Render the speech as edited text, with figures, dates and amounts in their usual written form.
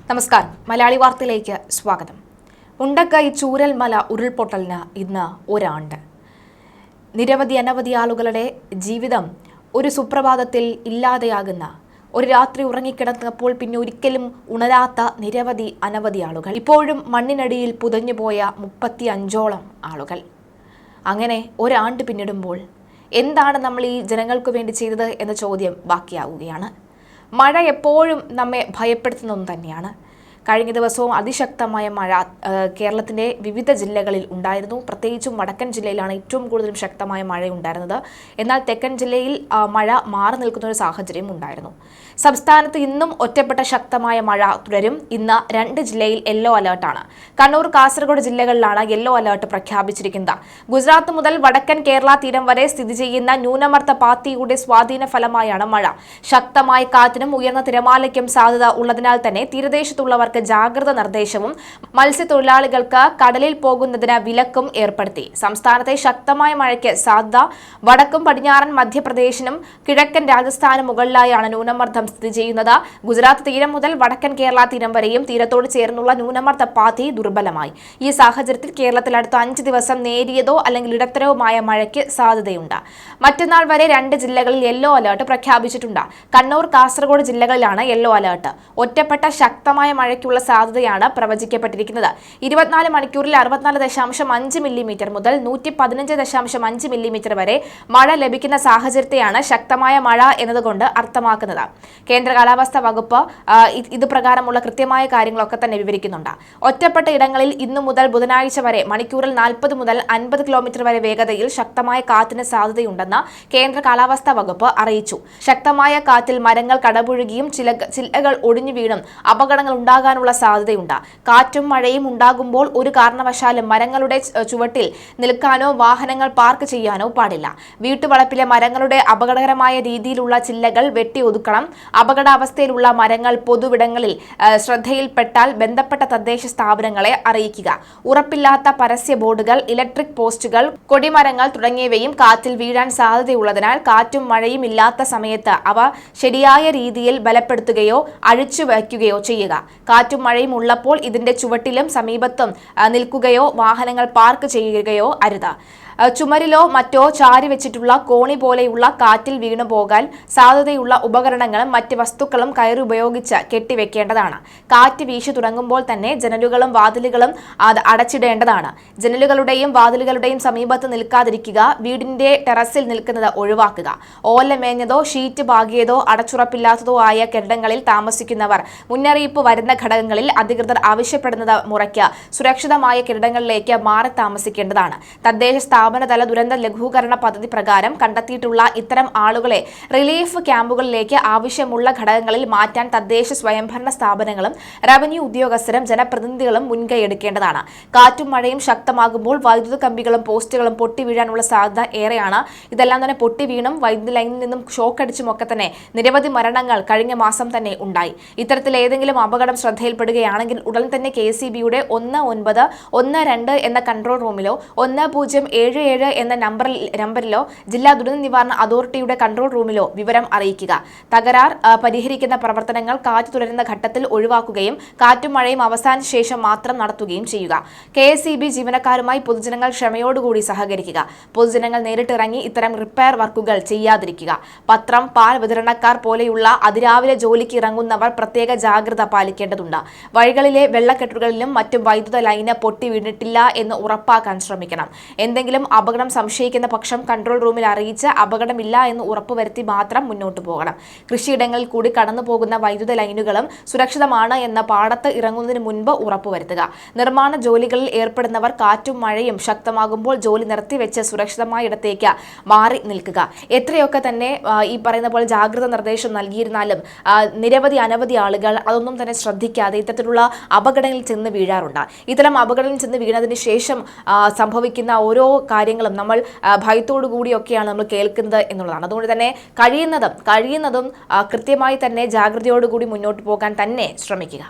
നമസ്കാരം. മലയാളി വാർത്തയിലേക്ക് സ്വാഗതം. മുണ്ടക്കൈ ചൂരൽമല ഉരുൾപൊട്ടലിന് ഇന്ന് ഒരാണ്ട്. അനവധി ആളുകളുടെ ജീവിതം ഒരു സുപ്രഭാതത്തിൽ ഇല്ലാതെയാകുന്ന, ഒരു രാത്രി ഉറങ്ങിക്കിടന്നപ്പോൾ പിന്നെ ഒരിക്കലും ഉണരാത്ത അനവധി ആളുകൾ, ഇപ്പോഴും മണ്ണിനടിയിൽ പുതഞ്ഞുപോയ 35ഓളം ആളുകൾ. അങ്ങനെ ഒരാണ്ട് പിന്നിടുമ്പോൾ എന്താണ് നമ്മൾ ഈ ജനങ്ങൾക്ക് വേണ്ടി ചെയ്തത് എന്ന ചോദ്യം ബാക്കിയാവുകയാണ്. മഴ എപ്പോഴും നമ്മെ ഭയപ്പെടുത്തുന്ന ഒന്ന് തന്നെയാണ്. കഴിഞ്ഞ ദിവസവും അതിശക്തമായ മഴ കേരളത്തിൻ്റെ വിവിധ ജില്ലകളിൽ ഉണ്ടായിരുന്നു. പ്രത്യേകിച്ചും വടക്കൻ ജില്ലയിലാണ് ഏറ്റവും കൂടുതലും ശക്തമായ മഴ ഉണ്ടായിരുന്നത്. എന്നാൽ തെക്കൻ ജില്ലയിൽ മഴ മാറി നിൽക്കുന്ന ഒരു സാഹചര്യം ഉണ്ടായിരുന്നു. സംസ്ഥാനത്ത് ഇന്നും ഒറ്റപ്പെട്ട ശക്തമായ മഴ തുടരും. ഇന്ന് 2 ജില്ലയിൽ യെല്ലോ അലേർട്ടാണ്. കണ്ണൂർ, കാസർഗോഡ് ജില്ലകളിലാണ് യെല്ലോ അലേർട്ട് പ്രഖ്യാപിച്ചിരിക്കുന്നത്. ഗുജറാത്ത് മുതൽ വടക്കൻ കേരള തീരം വരെ സ്ഥിതി ചെയ്യുന്ന ന്യൂനമർദ്ദ പാത്തിയുടെ സ്വാധീന ഫലമായാണ് മഴ. ശക്തമായ കാറ്റിനും ഉയർന്ന തിരമാലയ്ക്കും സാധ്യത ഉള്ളതിനാൽ തന്നെ തീരദേശത്തുള്ളവർ ജാഗ്രത നിർദ്ദേശവും മത്സ്യത്തൊഴിലാളികൾക്ക് കടലിൽ പോകുന്നതിന് വിലക്കും ഏർപ്പെടുത്തി. സംസ്ഥാനത്തെ ശക്തമായ മഴയ്ക്ക് സാധ്യത. വടക്കും പടിഞ്ഞാറൻ മധ്യപ്രദേശിനും കിഴക്കൻ രാജസ്ഥാനും മുകളിലായാണ് ന്യൂനമർദ്ദം സ്ഥിതി ചെയ്യുന്നത്. ഗുജറാത്ത് തീരം മുതൽ വടക്കൻ കേരള തീരം വരെയും തീരത്തോട് ചേർന്നുള്ള ന്യൂനമർദ്ദ പാത്തി ദുർബലമായി. ഈ സാഹചര്യത്തിൽ കേരളത്തിൽ അടുത്ത 5 ദിവസം നേരിയതോ അല്ലെങ്കിൽ ഇടത്തരവുമായ മഴയ്ക്ക് സാധ്യതയുണ്ട്. മറ്റന്നാൾ വരെ 2 ജില്ലകളിൽ യെല്ലോ അലേർട്ട് പ്രഖ്യാപിച്ചിട്ടുണ്ട്. കണ്ണൂർ, കാസർഗോഡ് ജില്ലകളിലാണ് യെല്ലോ അലേർട്ട്. ഒറ്റപ്പെട്ട ശക്തമായ മഴയ്ക്കുള്ള സാധ്യതയാണ് പ്രവചിക്കപ്പെട്ടിരിക്കുന്നത്. 24 മണിക്കൂറിൽ 64.5 മില്ലിമീറ്റർ മുതൽ 115.5 മില്ലിമീറ്റർ വരെ മഴ ലഭിക്കുന്ന സാഹചര്യത്തെയാണ് ശക്തമായ മഴ എന്നതുകൊണ്ട് അർത്ഥമാക്കുന്നത്. കേന്ദ്ര കാലാവസ്ഥാ വകുപ്പ് ഇത് പ്രകാരമുള്ള കൃത്യമായ കാര്യങ്ങളൊക്കെ തന്നെ വിവരിക്കുന്നുണ്ട്. ഒറ്റപ്പെട്ട ഇടങ്ങളിൽ ഇന്നു മുതൽ ബുധനാഴ്ച വരെ മണിക്കൂറിൽ 40 മുതൽ 50 കിലോമീറ്റർ വരെ വേഗതയിൽ ശക്തമായ കാറ്റിന് സാധ്യതയുണ്ടെന്ന് കേന്ദ്ര കാലാവസ്ഥാ വകുപ്പ് അറിയിച്ചു. ശക്തമായ കാറ്റിൽ മരങ്ങൾ കടപുഴകിയും ചില്ലകൾ ഒടിഞ്ഞു വീണും അപകടങ്ങൾ ഉണ്ടാകാനുള്ള സാധ്യതയുണ്ട്. കാറ്റും മഴയും ഉണ്ടാകുമ്പോൾ ഒരു കാരണവശാലും മരങ്ങളുടെ ചുവട്ടിൽ നിൽക്കാനോ വാഹനങ്ങൾ പാർക്ക് ചെയ്യാനോ പാടില്ല. വീട്ടുവളപ്പിലെ മരങ്ങളുടെ അപകടകരമായ രീതിയിലുള്ള ചില്ലകൾ വെട്ടി ഒതുക്കണം. അപകടാവസ്ഥയിലുള്ള മരങ്ങൾ പൊതുവിടങ്ങളിൽ ശ്രദ്ധയിൽപ്പെട്ടാൽ ബന്ധപ്പെട്ട തദ്ദേശ സ്ഥാപനങ്ങളെ അറിയിക്കുക. ഉറപ്പില്ലാത്ത പരസ്യ ബോർഡുകൾ, ഇലക്ട്രിക് പോസ്റ്റുകൾ, കൊടിമരങ്ങൾ തുടങ്ങിയവയും കാറ്റിൽ വീഴാൻ സാധ്യതയുള്ളതിനാൽ കാറ്റും മഴയും ഇല്ലാത്ത സമയത്ത് അവ ശരിയായ രീതിയിൽ ബലപ്പെടുത്തുകയോ അഴിച്ചു വയ്ക്കുകയോ ചെയ്യുക. കാറ്റും മഴയും ഉള്ളപ്പോൾ ഇതിന്റെ ചുവട്ടിലും സമീപത്തും നിൽക്കുകയോ വാഹനങ്ങൾ പാർക്ക് ചെയ്യുകയോ അരുത്. ചുമരിലോ മറ്റോ ചാരി വെച്ചിട്ടുള്ള കോണി പോലെയുള്ള കാറ്റിൽ വീണു പോകാൻ സാധ്യതയുള്ള ഉപകരണങ്ങളും മറ്റ് വസ്തുക്കളും കയറി ഉപയോഗിച്ച് കെട്ടിവെക്കേണ്ടതാണ്. കാറ്റ് വീശി തുടങ്ങുമ്പോൾ തന്നെ ജനലുകളും വാതിലുകളും അടച്ചിടേണ്ടതാണ്. ജനലുകളുടെയും വാതിലുകളുടെയും സമീപത്ത് നിൽക്കാതിരിക്കുക. വീടിന്റെ ടെറസിൽ നിൽക്കുന്നത് ഒഴിവാക്കുക. ഓല മേഞ്ഞതോ ഷീറ്റ് പാകിയതോ അടച്ചുറപ്പില്ലാത്തതോ ആയ കെട്ടിടങ്ങളിൽ താമസിക്കുന്നവർ മുന്നറിയിപ്പ് വരുന്ന ഘടകങ്ങളിൽ അധികൃതർ ആവശ്യപ്പെടുന്നത് മുറയ്ക്ക് സുരക്ഷിതമായ കെട്ടിടങ്ങളിലേക്ക് മാറി താമസിക്കേണ്ടതാണ്. തദ്ദേശ സ്ഥാപനതല ദുരന്ത ലഘൂകരണ പദ്ധതി പ്രകാരം കണ്ടെത്തിയിട്ടുള്ള ഇത്തരം ആളുകളെ റിലീഫ് ക്യാമ്പുകളിലേക്ക് ആവശ്യമുള്ള ഘടകങ്ങളിൽ മാറ്റാൻ തദ്ദേശ സ്വയംഭരണ സ്ഥാപനങ്ങളും റവന്യൂ ഉദ്യോഗസ്ഥരും ജനപ്രതിനിധികളും മുൻകൈയെടുക്കേണ്ടതാണ്. കാറ്റും മഴയും ശക്തമാകുമ്പോൾ വൈദ്യുത കമ്പികളും പോസ്റ്റുകളും പൊട്ടി വീഴാനുള്ള സാധ്യത ഏറെയാണ്. ഇതെല്ലാം തന്നെ പൊട്ടി വീണും വൈദ്യുതി ലൈനിൽ നിന്നും ഷോക്ക് അടിച്ചും ഒക്കെ തന്നെ നിരവധി മരണങ്ങൾ കഴിഞ്ഞ മാസം തന്നെ ഉണ്ടായി. ഇത്തരത്തിൽ ഏതെങ്കിലും അപകടം ശ്രദ്ധയിൽപ്പെടുകയാണെങ്കിൽ ഉടൻ തന്നെ KCBയുടെ 1912 എന്ന കൺട്രോൾ റൂമിലോ 1077 എന്ന നമ്പറിലോ ജില്ലാ ദുരന്ത നിവാരണ അതോറിറ്റിയുടെ കൺട്രോൾ റൂമിലോ വിവരം അറിയിക്കുക. തകരാർ പരിഹരിക്കുന്ന പ്രവർത്തനങ്ങൾ കാറ്റ് തുടരുന്ന ഘട്ടത്തിൽ ഒഴിവാക്കുകയും കാറ്റും മഴയും അവസാന ശേഷം മാത്രം നടത്തുകയും ചെയ്യുക. KSEB ജീവനക്കാരുമായി പൊതുജനങ്ങൾ ക്ഷമയോടുകൂടി സഹകരിക്കുക. പൊതുജനങ്ങൾ നേരിട്ടിറങ്ങി ഇത്തരം റിപ്പയർ വർക്കുകൾ ചെയ്യാതിരിക്കുക. പത്രം, പാൽ വിതരണക്കാർ പോലെയുള്ള അതിരാവിലെ ജോലിക്ക് ഇറങ്ങുന്നവർ പ്രത്യേക ജാഗ്രത പാലിക്കേണ്ടതുണ്ട്. വഴികളിലെ വെള്ളക്കെട്ടുകളിലും മറ്റും വൈദ്യുത ലൈന് പൊട്ടി വീണിട്ടില്ല എന്ന് ഉറപ്പാക്കാൻ ശ്രമിക്കണം. എന്തെങ്കിലും അപകടം സംശയിക്കുന്ന പക്ഷം കൺട്രോൾ റൂമിൽ അറിയിച്ച് അപകടമില്ല എന്ന് ഉറപ്പുവരുത്തി മാത്രം മുന്നോട്ട് പോകണം. കൃഷിയിടങ്ങളിൽ കൂടി കടന്നു പോകുന്ന വൈദ്യുത ലൈനുകളും സുരക്ഷിതമാണ് എന്ന് പാടത്ത് ഇറങ്ങുന്നതിന് മുൻപ് ഉറപ്പുവരുത്തുക. നിർമ്മാണ ജോലികളിൽ ഏർപ്പെടുന്നവർ കാറ്റും മഴയും ശക്തമാകുമ്പോൾ ജോലി നിർത്തിവെച്ച് സുരക്ഷിതമായ ഇടത്തേക്ക് മാറി നിൽക്കുക. എത്രയൊക്കെ തന്നെ ഈ പറയുന്ന പോലെ ജാഗ്രത നിർദ്ദേശം നൽകിയിരുന്നാലും അനവധി ആളുകൾ അതൊന്നും തന്നെ ശ്രദ്ധിക്കാതെ ഇത്തരത്തിലുള്ള അപകടങ്ങളിൽ ചെന്ന് വീഴാറുണ്ട്. ഇത്തരം അപകടങ്ങളിൽ ചെന്ന് വീണതിന് ശേഷം സംഭവിക്കുന്ന ഓരോ കാര്യങ്ങളും നമ്മൾ ഭയത്തോടു കൂടിയൊക്കെയാണ് നമ്മൾ കേൾക്കുന്നത് എന്നുള്ളതാണ്. അതുകൊണ്ട് തന്നെ കഴിയുന്നതും കൃത്യമായി തന്നെ ജാഗ്രതയോടുകൂടി മുന്നോട്ട് പോകാൻ തന്നെ ശ്രമിക്കുക.